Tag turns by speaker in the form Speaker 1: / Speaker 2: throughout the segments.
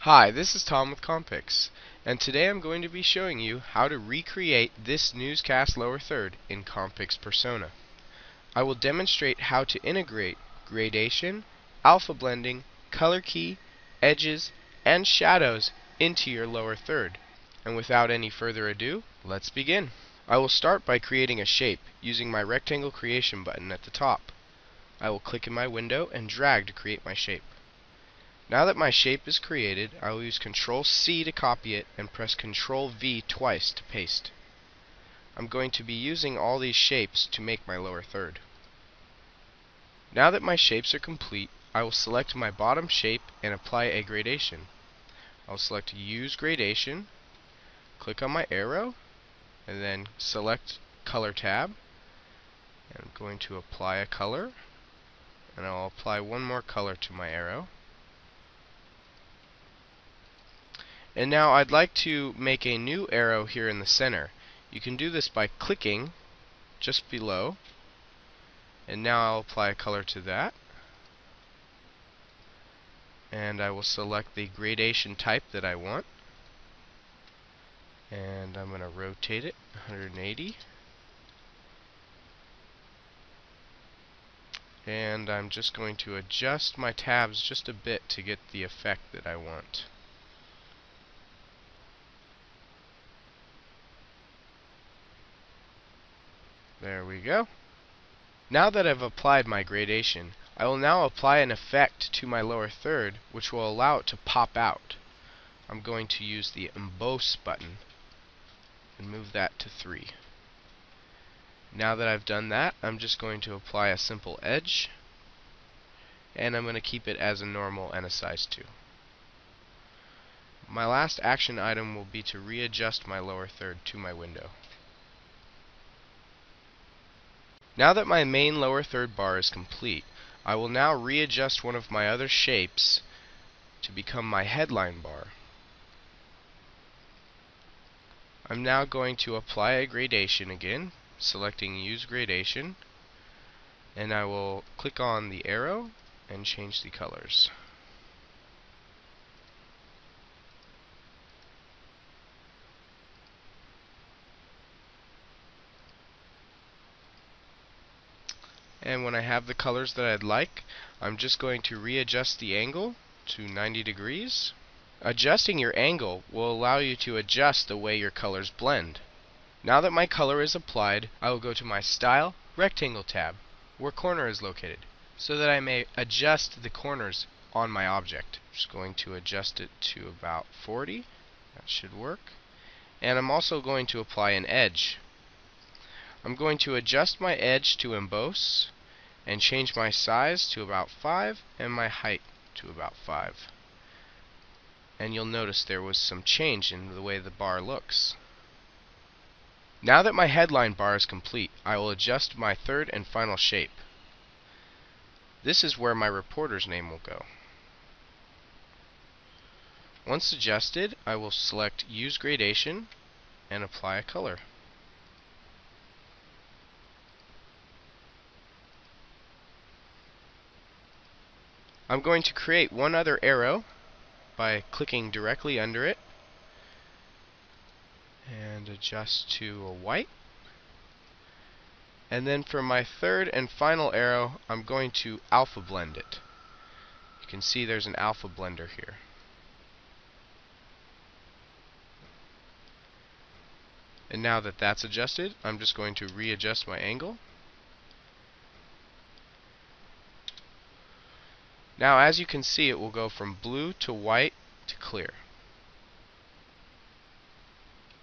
Speaker 1: Hi, this is Tom with Compix, and today I'm going to be showing you how to recreate this newscast lower third in Compix Persona. I will demonstrate how to integrate gradation, alpha blending, color key, edges, and shadows into your lower third. And without any further ado, let's begin. I will start by creating a shape using my rectangle creation button at the top. I will click in my window and drag to create my shape. Now that my shape is created, I will use Ctrl C to copy it and press Ctrl V twice to paste. I'm going to be using all these shapes to make my lower third. Now that my shapes are complete, I will select my bottom shape and apply a gradation. I'll select Use Gradation, click on my arrow, and then select Color tab. I'm going to apply a color, and I'll apply one more color to my arrow. And now I'd like to make a new arrow here in the center. You can do this by clicking just below, and now I'll apply a color to that. And I will select the gradation type that I want, and I'm going to rotate it 180. And I'm just going to adjust my tabs just a bit to get the effect that I want. There we go. Now that I've applied my gradation, I will now apply an effect to my lower third which will allow it to pop out. I'm going to use the Emboss button and move that to 3. Now that I've done that, I'm just going to apply a simple edge, and I'm going to keep it as a normal and a size 2. My last action item will be to readjust my lower third to my window. Now that my main lower third bar is complete, I will now readjust one of my other shapes to become my headline bar. I'm now going to apply a gradation again, selecting Use Gradation, and I will click on the arrow and change the colors. And when I have the colors that I'd like, I'm just going to readjust the angle to 90 degrees. Adjusting your angle will allow you to adjust the way your colors blend. Now that my color is applied, I will go to my Style Rectangle tab, where corner is located, so that I may adjust the corners on my object. I'm just going to adjust it to about 40. That should work. And I'm also going to apply an edge. I'm going to adjust my edge to emboss and change my size to about 5 and my height to about 5. And you'll notice there was some change in the way the bar looks. Now that my headline bar is complete, I will adjust my third and final shape. This is where my reporter's name will go. Once adjusted, I will select Use Gradation and apply a color. I'm going to create one other arrow by clicking directly under it and adjust to a white. And then for my third and final arrow, I'm going to alpha blend it. You can see there's an alpha blender here. And now that that's adjusted, I'm just going to readjust my angle. Now as you can see, it will go from blue to white to clear.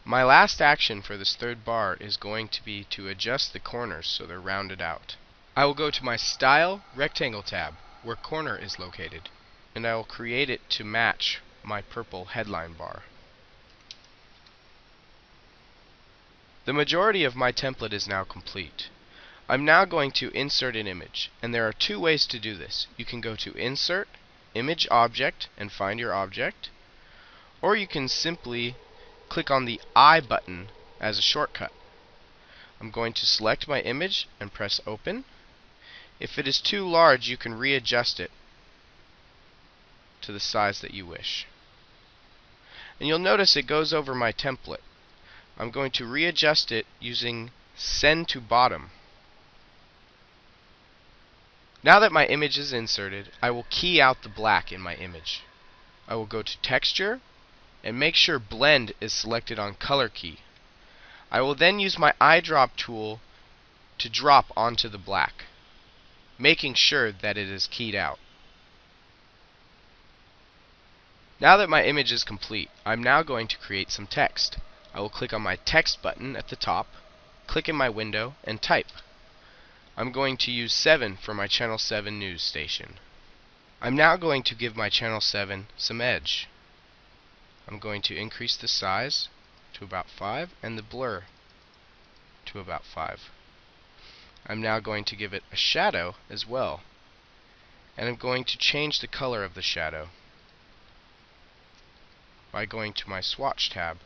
Speaker 1: My last action for this third bar is going to be to adjust the corners so they're rounded out. I will go to my Style Rectangle tab, where corner is located, and I will create it to match my purple headline bar. The majority of my template is now complete. I'm now going to insert an image, and there are two ways to do this. You can go to Insert, Image Object, and find your object, or you can simply click on the I button as a shortcut. I'm going to select my image and press Open. If it is too large, you can readjust it to the size that you wish. and you'll notice it goes over my template. I'm going to readjust it using send to bottom. Now that my image is inserted, I will key out the black in my image. I will go to Texture and make sure Blend is selected on Color key. I will then use my eyedrop tool to drop onto the black, making sure that it is keyed out. Now that my image is complete, I'm now going to create some text. I will click on my text button at the top, click in my window, and type. I'm going to use 7 for my Channel 7 news station. I'm now going to give my Channel 7 some edge. I'm going to increase the size to about 5 and the blur to about 5. I'm now going to give it a shadow as well, and I'm going to change the color of the shadow by going to my swatch tab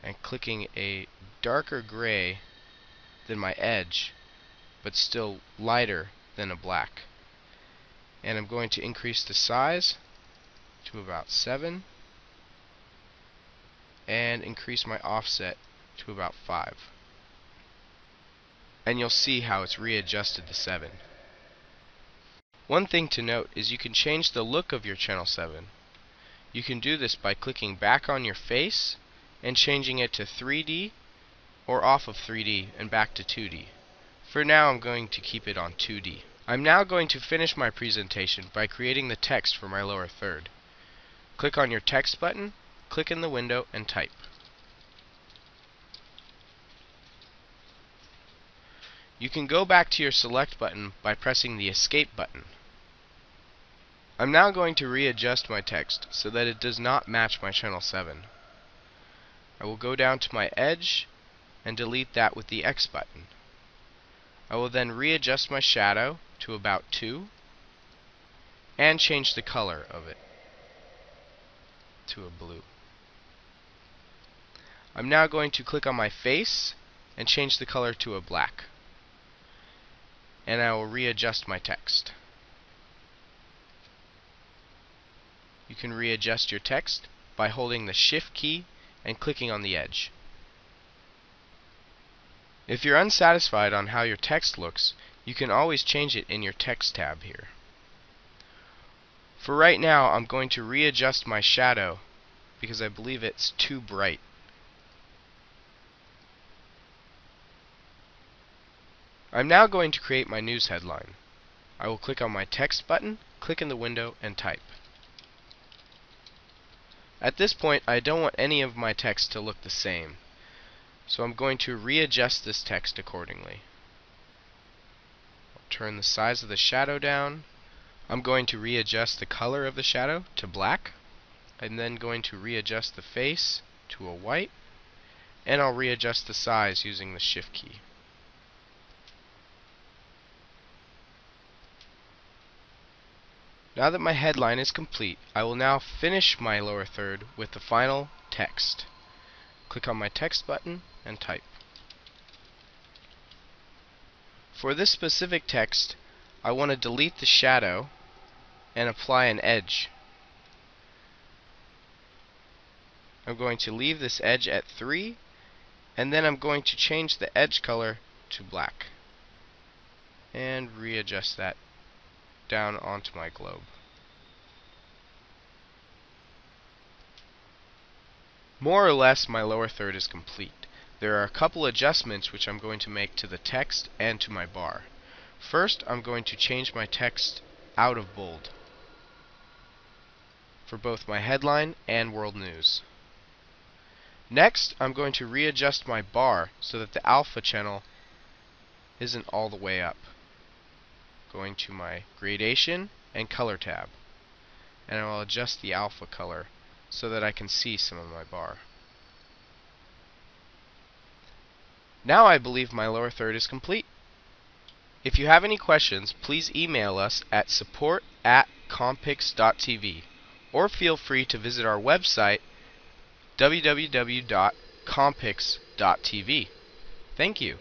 Speaker 1: and clicking a darker gray than my edge, but still lighter than a black. And I'm going to increase the size to about 7 and increase my offset to about 5. And you'll see how it's readjusted to 7. One thing to note is you can change the look of your Channel 7. You can do this by clicking back on your face and changing it to 3D or off of 3D and back to 2D. For now, I'm going to keep it on 2D. I'm now going to finish my presentation by creating the text for my lower third. Click on your text button, click in the window, and type. You can go back to your select button by pressing the escape button. I'm now going to readjust my text so that it does not match my Channel 7. I will go down to my edge and delete that with the X button. I will then readjust my shadow to about 2 and change the color of it to a blue. I'm now going to click on my face and change the color to a black. And I will readjust my text. You can readjust your text by holding the Shift key and clicking on the edge. If you're unsatisfied on how your text looks, you can always change it in your text tab here. For right now, I'm going to readjust my shadow because I believe it's too bright. I'm now going to create my news headline. I will click on my text button, click in the window, and type. At this point, I don't want any of my text to look the same, so I'm going to readjust this text accordingly. I'll turn the size of the shadow down. I'm going to readjust the color of the shadow to black. I'm then going to readjust the face to a white, and I'll readjust the size using the Shift key. Now that my headline is complete, I will now finish my lower third with the final text. Click on my text button and type. For this specific text, I want to delete the shadow and apply an edge. I'm going to leave this edge at 3, and then I'm going to change the edge color to black and readjust that down onto my globe. More or less, my lower third is complete. There are a couple adjustments which I'm going to make to the text and to my bar. First, I'm going to change my text out of bold for both my headline and world news. Next, I'm going to readjust my bar so that the alpha channel isn't all the way up. Going to my gradation and color tab, and I will adjust the alpha color so that I can see some of my bar. Now I believe my lower third is complete. If you have any questions, please email us at support@compix.tv or feel free to visit our website www.compix.tv. Thank you.